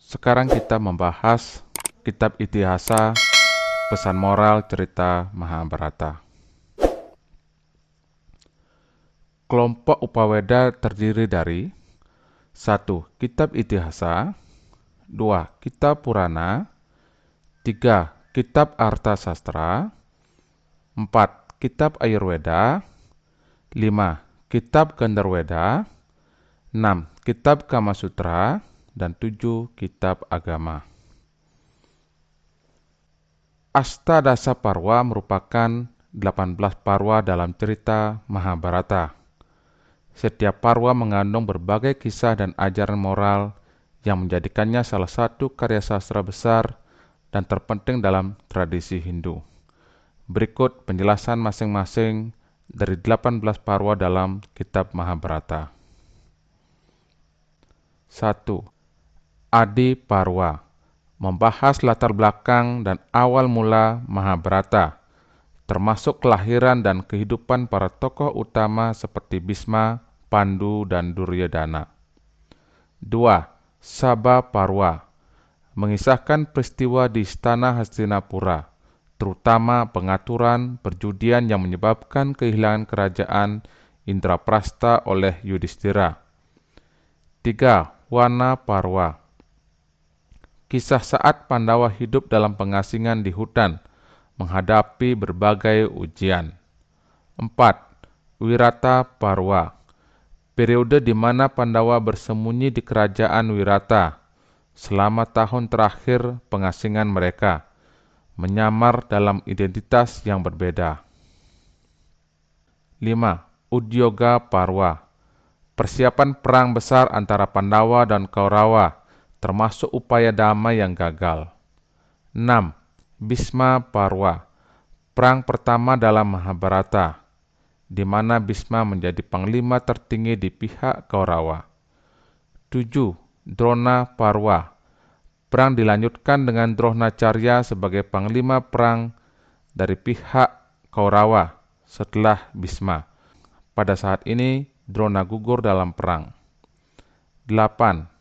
Sekarang kita membahas kitab Itihasa, pesan moral cerita Mahabharata. Kelompok Upaweda terdiri dari 1. Kitab Itihasa, 2. Kitab Purana, 3. Kitab Arta Sastra, 4. Kitab Ayurveda, 5. Kitab Gandharveda, 6. Kitab Kama Sutra, dan 7. Kitab Agama. Astadasa Parwa merupakan 18 parwa dalam cerita Mahabharata. Setiap parwa mengandung berbagai kisah dan ajaran moral yang menjadikannya salah satu karya sastra besar dan terpenting dalam tradisi Hindu. Berikut penjelasan masing-masing dari 18 parwa dalam kitab Mahabharata. 1. Adi Parwa membahas latar belakang dan awal mula Mahabharata, termasuk kelahiran dan kehidupan para tokoh utama seperti Bhisma, Pandu, dan Duryodhana. 2. Sabha Parwa mengisahkan peristiwa di istana Hastinapura, terutama pengaturan perjudian yang menyebabkan kehilangan kerajaan Indraprastha oleh Yudhishthira. 3. Wana Parwa kisah saat Pandawa hidup dalam pengasingan di hutan, menghadapi berbagai ujian. 4. Wirata Parwa periode di mana Pandawa bersembunyi di kerajaan Wirata selama tahun terakhir pengasingan mereka, menyamar dalam identitas yang berbeda. 5. Udyoga Parwa persiapan perang besar antara Pandawa dan Kaurawa, termasuk upaya damai yang gagal. 6. Bhisma Parwa perang pertama dalam Mahabharata, di mana Bhisma menjadi panglima tertinggi di pihak Kaurawa. 7. Drona Parwa perang dilanjutkan dengan Dronacharya sebagai panglima perang dari pihak Kaurawa setelah Bhisma. Pada saat ini Drona gugur dalam perang. 8.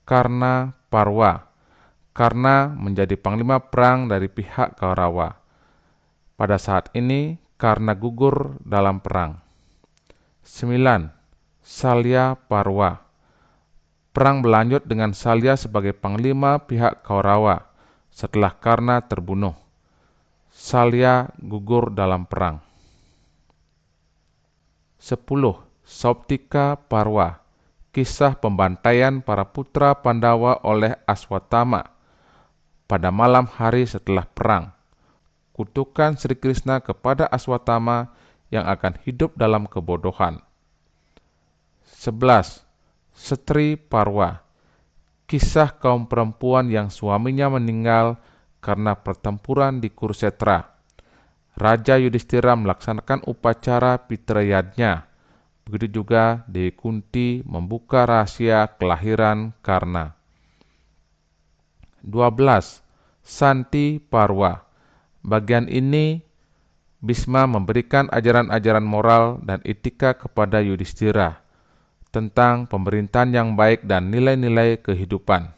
Karna Parwa Karna menjadi panglima perang dari pihak Kaurawa. Pada saat ini Karna gugur dalam perang. 9. Salya Parwa perang berlanjut dengan Salya sebagai panglima pihak Kaurawa setelah Karna terbunuh. Salya gugur dalam perang. 10. Sauptika Parwa kisah pembantaian para putra Pandawa oleh Aswatthama pada malam hari setelah perang. Kutukan Sri Krishna kepada Aswatthama yang akan hidup dalam kebodohan. 11. Setri Parwa kisah kaum perempuan yang suaminya meninggal karena pertempuran di Kurukshetra. Raja Yudhishthira melaksanakan upacara Pitrayadnya. Begitu juga Dewi Kunti membuka rahasia kelahiran Karna. 12. Santi Parwa bagian ini Bhisma memberikan ajaran-ajaran moral dan etika kepada Yudhishthira tentang pemerintahan yang baik dan nilai-nilai kehidupan.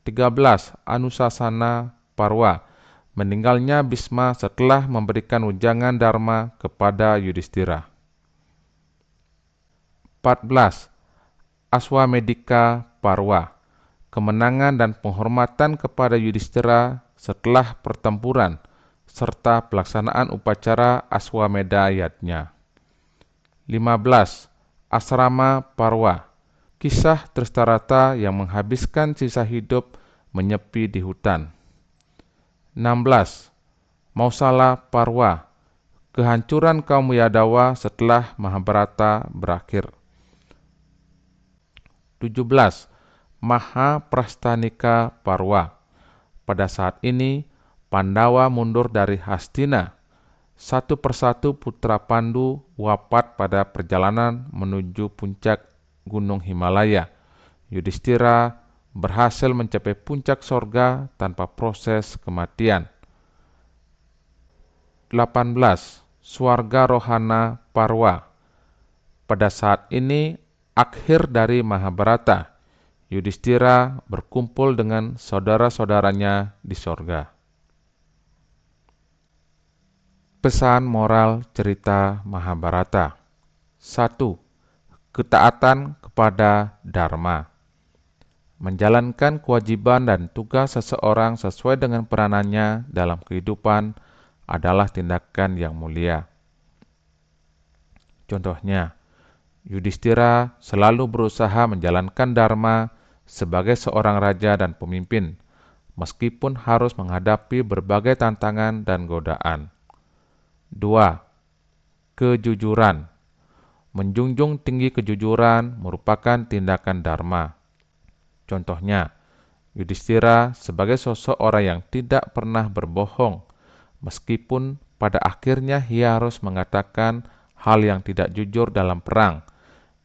13. Anusasana Parwa meninggalnya Bhisma setelah memberikan ujangan dharma kepada Yudhishthira. 14. Aswamedika Parwa kemenangan dan penghormatan kepada Yudhishthira setelah pertempuran serta pelaksanaan upacara Aswamedha Yajna. 15. Asrama Parwa kisah Tristarata yang menghabiskan sisa hidup menyepi di hutan. 16. Mausala Parwa kehancuran kaum Yadawa setelah Mahabharata berakhir. 17. Mahaprasthanika Parwa pada saat ini Pandawa mundur dari Hastina. Satu persatu putra Pandu wafat pada perjalanan menuju puncak Gunung Himalaya. Yudhishthira berhasil mencapai puncak sorga tanpa proses kematian. 18. Swargarohana Parwa pada saat ini akhir dari Mahabharata. Yudhistira berkumpul dengan saudara-saudaranya di sorga. Pesan moral cerita Mahabharata. 1. Ketaatan kepada Dharma. Menjalankan kewajiban dan tugas seseorang sesuai dengan peranannya dalam kehidupan adalah tindakan yang mulia. Contohnya, Yudhistira selalu berusaha menjalankan Dharma sebagai seorang raja dan pemimpin, meskipun harus menghadapi berbagai tantangan dan godaan. 2. Kejujuran. Menjunjung tinggi kejujuran merupakan tindakan Dharma. Contohnya, Yudhistira sebagai sosok orang yang tidak pernah berbohong, meskipun pada akhirnya ia harus mengatakan hal yang tidak jujur dalam perang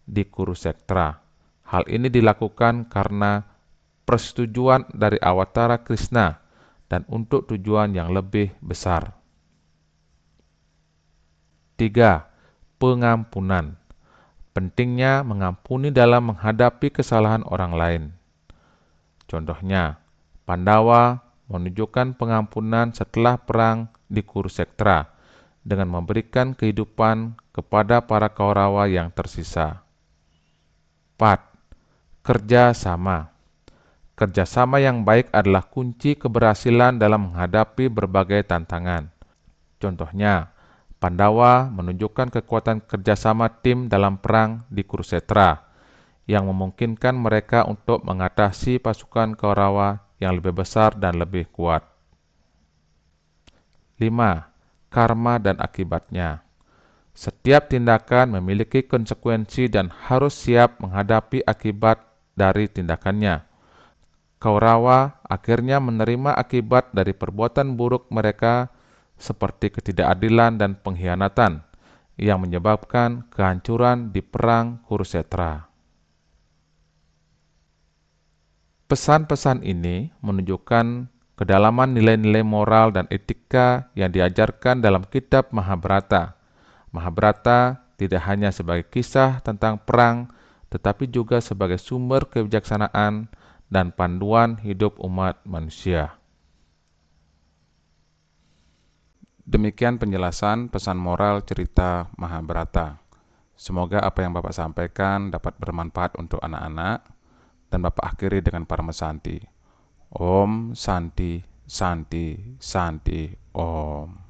di Kurukshetra. Hal ini dilakukan karena persetujuan dari Awatara Krishna dan untuk tujuan yang lebih besar. 3. Pengampunan. Pentingnya mengampuni dalam menghadapi kesalahan orang lain. Contohnya, Pandawa menunjukkan pengampunan setelah perang di Kurukshetra dengan memberikan kehidupan kepada para Kaurawa yang tersisa. 4. Kerjasama. Kerjasama yang baik adalah kunci keberhasilan dalam menghadapi berbagai tantangan. Contohnya, Pandawa menunjukkan kekuatan kerjasama tim dalam perang di Kurukshetra yang memungkinkan mereka untuk mengatasi pasukan Kaurawa yang lebih besar dan lebih kuat. 5. Karma dan akibatnya. Setiap tindakan memiliki konsekuensi dan harus siap menghadapi akibat dari tindakannya. Kaurawa akhirnya menerima akibat dari perbuatan buruk mereka seperti ketidakadilan dan pengkhianatan yang menyebabkan kehancuran di perang Kurukshetra. Pesan-pesan ini menunjukkan kedalaman nilai-nilai moral dan etika yang diajarkan dalam kitab Mahabharata. Mahabharata tidak hanya sebagai kisah tentang perang, tetapi juga sebagai sumber kebijaksanaan dan panduan hidup umat manusia. Demikian penjelasan pesan moral cerita Mahabharata. Semoga apa yang Bapak sampaikan dapat bermanfaat untuk anak-anak, dan Bapak akhiri dengan Parama Santi. Om Santi, Santi, Santi, Om.